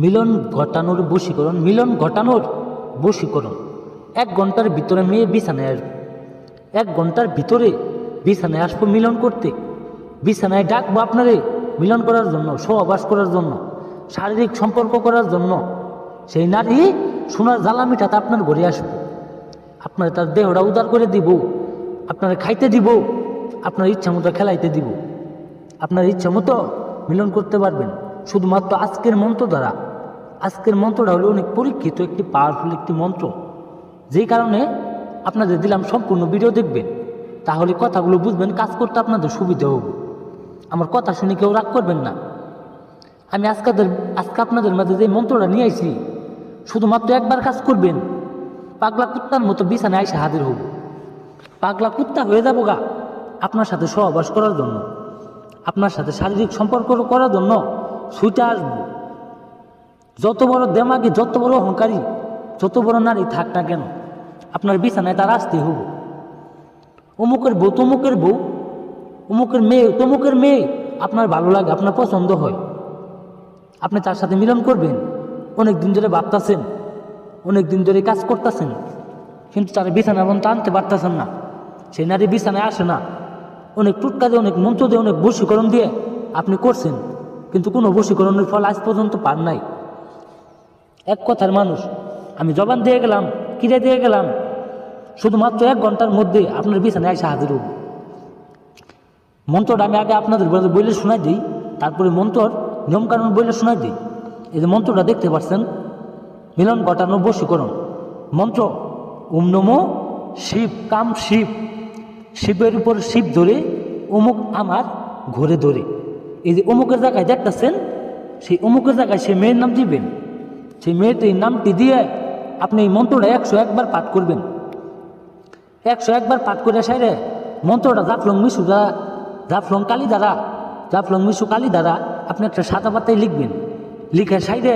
মিলন ঘটানোর বশীকরণ, মিলন ঘটানোর বশীকরণ। 1 ঘন্টার ভিতরে মেয়ে বিছানায় আসবে, 1 ঘন্টার ভিতরে বিছানায় আসবো মিলন করতে, বিছানায় ডাকবো আপনারে মিলন করার জন্য, সহবাস করার জন্য, শারীরিক সম্পর্ক করার জন্য। সেই নারী সোনার জ্বালা মিঠাতে আপনার ঘরে আসবে, আপনার তার দেহটা উদার করে দিব, আপনারা খাইতে দিব, আপনার ইচ্ছা মতো খেলাইতে দিব, আপনার ইচ্ছা মতো মিলন করতে পারবেন শুধুমাত্র আজকের মন্ত্র দ্বারা। আজকের মন্ত্রটা হলো অনেক পরীক্ষিত একটি পাওয়ারফুল একটি মন্ত্র, যেই কারণে আপনাদের দিলাম সম্পূর্ণ ভিডিও দেখবেন, তাহলে কথাগুলো বুঝবেন, কাজ করতে আপনাদের সুবিধা হবে। আমার কথা শুনে কেউ রাগ করবেন না। আমি আজকে আপনাদের মাঝে যে মন্ত্রটা নিয়ে আইছি, শুধুমাত্র একবার কাজ করবেন, পাগলা কুত্তার মতো বিছানায় এসে হাজির হব। পাগলা কুত্তা হয়ে যাবো গা আপনার সাথে সহবাস করার জন্য, আপনার সাথে শারীরিক সম্পর্ক করার জন্য ছুটে আসবো। যত বড় দেমাগি, যত বড় অহংকারী, যত বড় নারী থাক না কেন, আপনার বিছানায় তার আসতে হব। অমুকের বউ, তমুকের বউ, অমুকের মেয়ে, তমুকের মেয়ে আপনার ভালো লাগে, আপনার পছন্দ হয়, আপনি তার সাথে মিলন করবেন। অনেক দিন ধরে ভাবতেছেন, অনেক দিন ধরে কাজ করতেছেন, কিন্তু তার বিছানা পর্যন্ত আনতে পারতেছেন না। সেই নারী বিছানায় আসে না। অনেক টুটকা দিয়ে, অনেক মন্ত্র দিয়ে, অনেক বশীকরণ দিয়ে আপনি করছেন, কিন্তু কোনো বশীকরণের ফল আজ পর্যন্ত পান নাই। এক কথার মানুষ, আমি জবান দিয়ে গেলাম, কিরে দিয়ে গেলাম, শুধুমাত্র 1 ঘন্টার মধ্যে আপনার বিছানায় এসে হাজির হব। মন্ত্রটা আমি আগে আপনাদের বইলে শোনাই দিই, তারপরে মন্ত্রর নিয়মকানুন বইলে শোনাই দিই। এই যে মন্ত্রটা দেখতে পাচ্ছেন, মিলন ঘটানো বশীকরণ মন্ত্র। ওম নমো শিব কাম শিব, শিবের উপর শিব ধরে অমুক আমার ঘরে ধরে। এই যে অমুকের জায়গায় দেখতেছেন, সেই অমুকের জায়গায় সে মেয়ের নাম দিবেন। সেই মেয়েটির নামটি দিয়ে আপনি এই মন্ত্রটা 101 বার পাঠ করবেন। 101 বার পাঠ করে সাইরে মন্ত্রটা জাফলং মিশু দ্বারা, জাফলং কালী দ্বারা, জাফলং মিশু কালী দ্বারা আপনি একটা সাদা পাতায় লিখবেন। লিখে সাইডে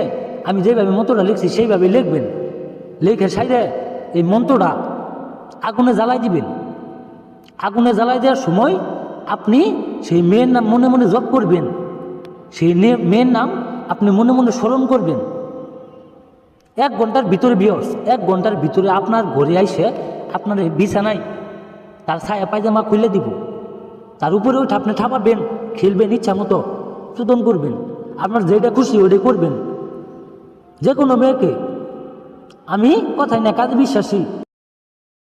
আমি যেভাবে মন্ত্রটা লিখছি সেইভাবে লিখবেন। লিখে সাইডে এই মন্ত্রটা আগুনে জ্বালাই দিবেন। আগুনে জ্বালাই দেওয়ার সময় আপনি সেই মেয়ের নাম মনে মনে জপ করবেন। সেই মেয়ের নাম আপনি মনে মনে স্মরণ করবেন। 1 ঘন্টার ভিতরে বিয়স, 1 ঘন্টার ভিতরে আপনার ঘরে আইসে আপনার এই বিছানায় তার ছায়া পায়জামা খুলে দিব, তার উপরে উঠে আপনি ঠাপাবেন, খেলবেন, ইচ্ছা মতো চুদন করবেন, আপনার যেটা খুশি ওইটাই করবেন। যে কোনো মেয়েকে, আমি কথাই না কাজে বিশ্বাসী।